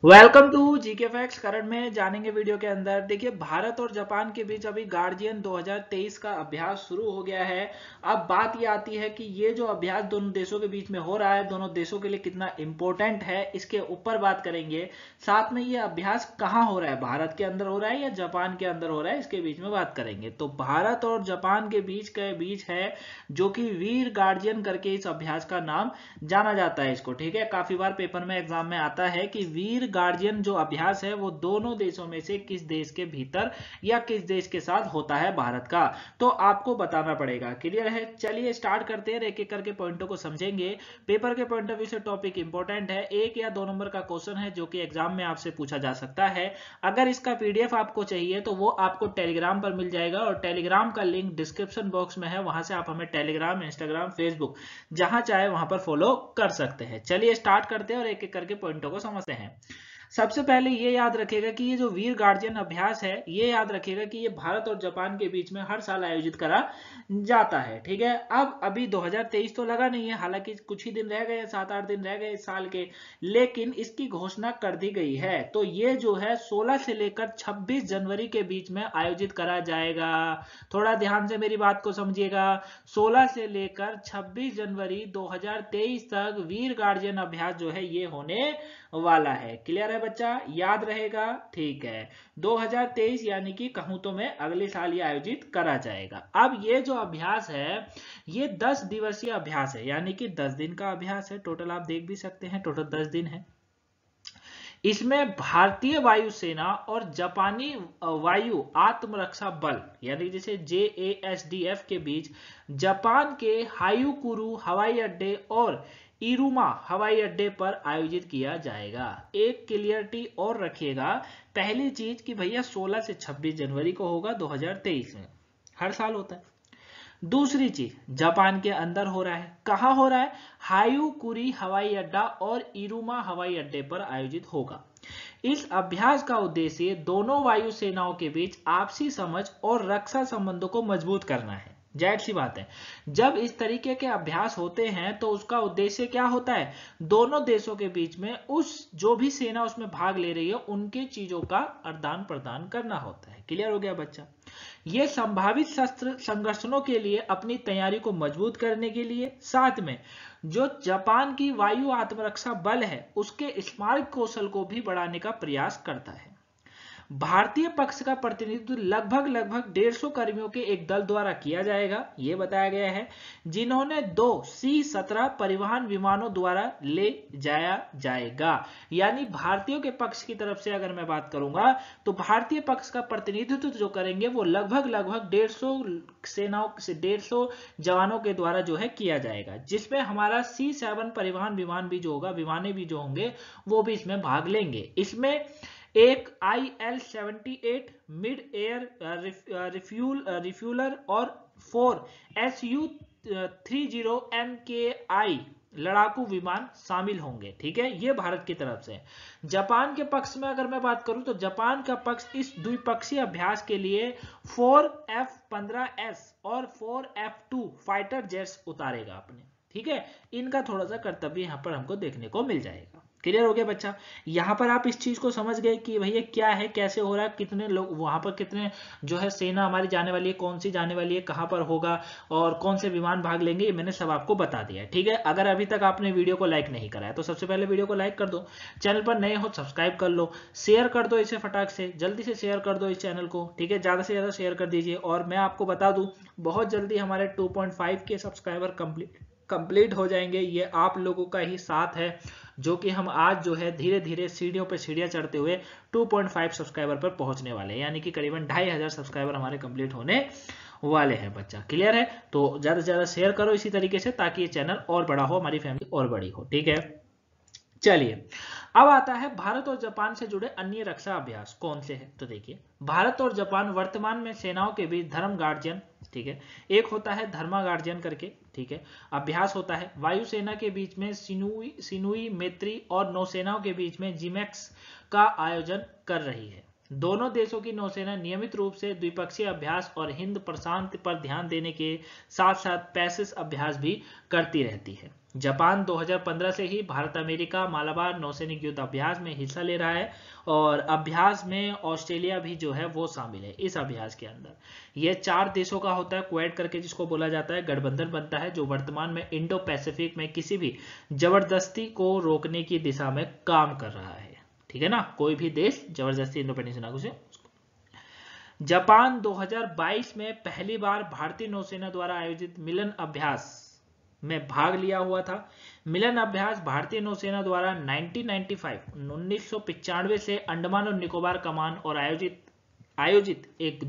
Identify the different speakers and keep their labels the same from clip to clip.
Speaker 1: Welcome to GK facts. Current में जानेंगे video के अंदर। देखिए, भारत और जापान के बीच अभी गार्डियन 2023 का अभ्यास शुरू हो गया है। अब बात ये आती है कि ये जो अभ्यास दोनों देशों के बीच में हो रहा है, दोनों देशों के लिए कितना इंपॉर्टेंट है, इसके ऊपर बात करेंगे। साथ में ये अभ्यास कहाँ हो रहा है, भारत के अंदर हो रहा है या जापान के अंदर हो रहा है, इसके बीच में बात करेंगे। तो भारत और जापान के बीच है जो कि वीर गार्डियन करके इस अभ्यास का नाम जाना जाता है इसको। ठीक है, काफी बार पेपर में एग्जाम में आता है कि वीर गार्डियन जो अभ्यास है वो दोनों देशों में से किस देश के भीतर या किस देश के साथ होता है भारत का, तो आपको बताना पड़ेगा। क्लियर है? चलिए स्टार्ट करते हैं, एक एक करके पॉइंटों को समझेंगे। पेपर के पॉइंट ऑफ व्यू से टॉपिक इंपॉर्टेंट है, 1 या 2 नंबर का क्वेश्चन है जो कि एग्जाम में आपसे पूछा जा सकता है। अगर इसका पीडीएफ आपको चाहिए तो वो आपको टेलीग्राम पर मिल जाएगा और टेलीग्राम का लिंक डिस्क्रिप्शन बॉक्स में है, वहां से आप हमें टेलीग्राम, इंस्टाग्राम, फेसबुक जहां चाहे वहां पर फॉलो कर सकते हैं। चलिए स्टार्ट करते हैं और एक एक करके पॉइंटों को समझते हैं। सबसे पहले ये याद रखिएगा कि ये जो वीर गार्डियन अभ्यास है, ये याद रखिएगा कि ये भारत और जापान के बीच में हर साल आयोजित करा जाता है। ठीक है, अब अभी 2023 तो लगा नहीं है, हालांकि कुछ ही दिन रह गए, 7-8 दिन रह गए इस साल के, लेकिन इसकी घोषणा कर दी गई है। तो ये जो है 16 से लेकर 26 जनवरी के बीच में आयोजित करा जाएगा। थोड़ा ध्यान से मेरी बात को समझिएगा। 16 से लेकर 26 जनवरी 2023 तक वीर गार्डियन अभ्यास जो है ये होने वाला है। क्लियर है बच्चा? याद रहेगा? ठीक है, 2023 यानी कि कहूं तो मैं अगले साल ये आयोजित करा जाएगा। अब ये जो अभ्यास है ये 10 दिवसीय अभ्यास है, यानी कि 10 दिन का अभ्यास है। टोटल आप देख भी सकते हैं, टोटल 10 दिन है। इसमें भारतीय वायुसेना और जापानी वायु आत्मरक्षा बल यानी जैसे JASDF के बीच जापान के हायुकुरु हवाई अड्डे और इरुमा हवाई अड्डे पर आयोजित किया जाएगा। एक क्लियरिटी और रखिएगा, पहली चीज कि भैया 16 से 26 जनवरी को होगा 2023 में, हर साल होता है। दूसरी चीज, जापान के अंदर हो रहा है। कहां हो रहा है? हायुकुरी हवाई अड्डा और इरुमा हवाई अड्डे पर आयोजित होगा। इस अभ्यास का उद्देश्य दोनों वायु सेनाओं के बीच आपसी समझ और रक्षा संबंधों को मजबूत करना है। जाहिर सी बात है, जब इस तरीके के अभ्यास होते हैं तो उसका उद्देश्य क्या होता है? दोनों देशों के बीच में उस जो भी सेना उसमें भाग ले रही है उनके चीजों का आदान प्रदान करना होता है। क्लियर हो गया बच्चा? ये संभावित शस्त्र संघर्षणों के लिए अपनी तैयारी को मजबूत करने के लिए, साथ में जो जापान की वायु आत्मरक्षा बल है उसके स्मारक कौशल को भी बढ़ाने का प्रयास करता है। भारतीय पक्ष का प्रतिनिधित्व लगभग 150 कर्मियों के एक दल द्वारा किया जाएगा, यह बताया गया है, जिन्होंने 2 C-17 परिवहन विमानों द्वारा ले जाया जाएगा। यानी भारतीयों के पक्ष की तरफ से अगर मैं बात करूंगा तो भारतीय पक्ष का प्रतिनिधित्व जो करेंगे वो लगभग 150 सेनाओं से 150 जवानों के द्वारा जो है किया जाएगा, जिसमें हमारा C-7 परिवहन विमान भी जो होगा, विमाने भी जो होंगे वो भी इसमें भाग लेंगे। इसमें एक IL-78 मिड एयर रिफ्यूलर और 4 Su-30 MKI लड़ाकू विमान शामिल होंगे। ठीक है, ये भारत की तरफ से। जापान के पक्ष में अगर मैं बात करूं तो जापान का पक्ष इस द्विपक्षीय अभ्यास के लिए 4 F-15S और 4 F-2 फाइटर जेट्स उतारेगा अपने। ठीक है, इनका थोड़ा सा कर्तव्य यहां पर हमको देखने को मिल जाएगा। क्लियर हो गया बच्चा? यहां पर आप इस चीज को समझ गए कि भैया क्या है, कैसे हो रहा है, कितने लोग वहां पर, कितने जो है सेना हमारी जाने वाली है, कौन सी जाने वाली है, कहां पर होगा और कौन से विमान भाग लेंगे, ये मैंने सब आपको बता दिया है। ठीक है, अगर अभी तक आपने वीडियो को लाइक नहीं करा है तो सबसे पहले वीडियो को लाइक कर दो, चैनल पर नए हो सब्सक्राइब कर लो, शेयर कर दो इसे फटाक से, जल्दी से शेयर कर दो इस चैनल को। ठीक है, ज्यादा से ज्यादा शेयर कर दीजिए। और मैं आपको बता दूं, बहुत जल्दी हमारे 2.5 के सब्सक्राइबर कंप्लीट हो जाएंगे। ये आप लोगों का ही साथ है जो कि हम आज जो है धीरे धीरे सीढ़ियों पे सीढ़ियां चढ़ते हुए 2.5 सब्सक्राइबर पर पहुंचने वाले हैं, यानी कि करीबन 2500 सब्सक्राइबर हमारे कंप्लीट होने वाले हैं बच्चा। क्लियर है? तो ज्यादा से ज्यादा शेयर करो इसी तरीके से, ताकि ये चैनल और बड़ा हो, हमारी फैमिली और बड़ी हो। ठीक है, चलिए अब आता है भारत और जापान से जुड़े अन्य रक्षा अभ्यास कौन से हैं। तो देखिए, भारत और जापान वर्तमान में सेनाओं के बीच धर्म गार्जियन, ठीक है, एक होता है धर्मा गार्जियन करके, ठीक है, अभ्यास होता है। वायुसेना के बीच में सिनुई मैत्री और नौसेनाओं के बीच में जिमेक्स का आयोजन कर रही है। दोनों देशों की नौसेना नियमित रूप से द्विपक्षीय अभ्यास और हिंद प्रशांत पर ध्यान देने के साथ साथ पैसिस अभ्यास भी करती रहती है। जापान 2015 से ही भारत अमेरिका मालाबार नौसैनिक युद्ध अभ्यास में हिस्सा ले रहा है और अभ्यास में ऑस्ट्रेलिया भी जो है वो शामिल है इस अभ्यास के अंदर। यह 4 देशों का होता है, क्वाड करके जिसको बोला जाता है, गठबंधन बनता है जो वर्तमान में इंडो पैसिफिक में किसी भी जबरदस्ती को रोकने की दिशा में काम कर रहा है। ठीक है ना, कोई भी देश जबरदस्ती इंडिपेंडेंस ना घुसे। जापान 2022 में पहली बार भारतीय नौसेना द्वारा आयोजित मिलन अभ्यास में भाग लिया हुआ था। मिलन अभ्यास भारतीय नौसेना द्वारा 1995 से अंडमान और निकोबार कमान और आयोजित एक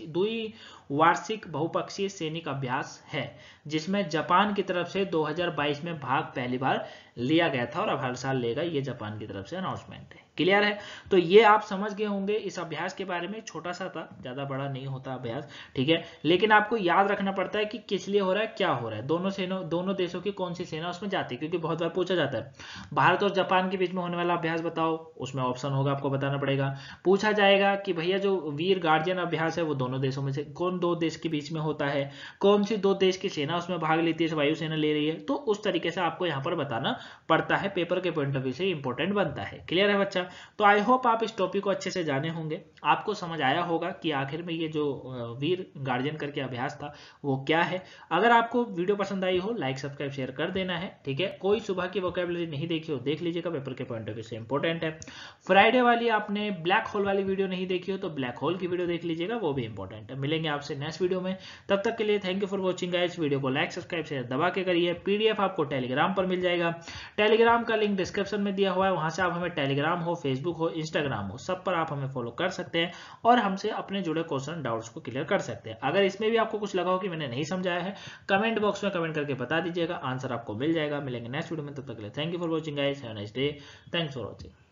Speaker 1: द्विवार्षिक बहुपक्षीय सैनिक अभ्यास है जिसमें जापान की तरफ से 2022 में भाग पहली बार लिया गया था और अब हर साल लेगा, ये जापान की तरफ से अनाउंसमेंट है। क्लियर है? तो ये आप समझ गए होंगे इस अभ्यास के बारे में। छोटा सा था, ज्यादा बड़ा नहीं होता अभ्यास, ठीक है, लेकिन आपको याद रखना पड़ता है कि किस लिए हो रहा है, क्या हो रहा है, दोनों देशों की कौन सी सेना उसमें जाती है, क्योंकि बहुत बार पूछा जाता है भारत और जापान के बीच में होने वाला अभ्यास बताओ, उसमें ऑप्शन होगा, आपको बताना पड़ेगा। पूछा जाएगा कि भैया जो वीर गार्जियन अभ्यास है वो दोनों देशों में से कौन 2 देश के बीच में होता है, कौन सी 2 देश की सेना उसमें भाग लेती है, वायुसेना ले रही है, तो उस तरीके से आपको यहाँ पर बताना पड़ता है, पेपर के पॉइंट ऑफ व्यू से इंपॉर्टेंट बनता है। क्लियर है बच्चा? तो आई होप आप इस टॉपिक को अच्छे से जाने होंगे, आपको समझ आया होगा कि आखिर में ये जो वीर गार्जियन करके अभ्यास था वो क्या है। अगर आपको वीडियो पसंद आई हो लाइक सब्सक्राइब शेयर कर देना है, ठीक है। कोई सुबह की वोकैबुलरी नहीं देखी हो देख लीजिएगा, पेपर के पॉइंट ऑफ व्यू से इंपॉर्टेंट है। फ्राइडे वाली आपने ब्लैक होल वाली वीडियो नहीं देखी हो तो ब्लैक होल की वीडियो देख लीजिएगा, वो भी इंपॉर्टेंट है। मिलेंगे आपसे नेक्स्ट वीडियो में, तब तक के लिए thank you for watching guys. Video को लाइक सब्सक्राइब शेयर दबा के करिए। पीडीएफ आपको टेलीग्राम पर मिल जाएगा, टेलीग्राम का लिंक डिस्क्रिप्शन में दिया हुआ है, वहां से आप हमें टेलीग्राम हो, फेसबुक हो, इंस्टाग्राम हो, सब पर आप हमें फॉलो कर सकते हैं और हमसे अपने जुड़े क्वेश्चन डाउट्स को क्लियर कर सकते हैं। अगर इसमें भी आपको कुछ लगा हो कि मैंने नहीं समझाया है, कमेंट बॉक्स में कमेंट करके बता दीजिएगा, आंसर आपको मिल जाएगा। मिलेंगे नेक्स्ट वीडियो में, तब तक के लिए thank you for watching guys, have a nice day, thanks for watching.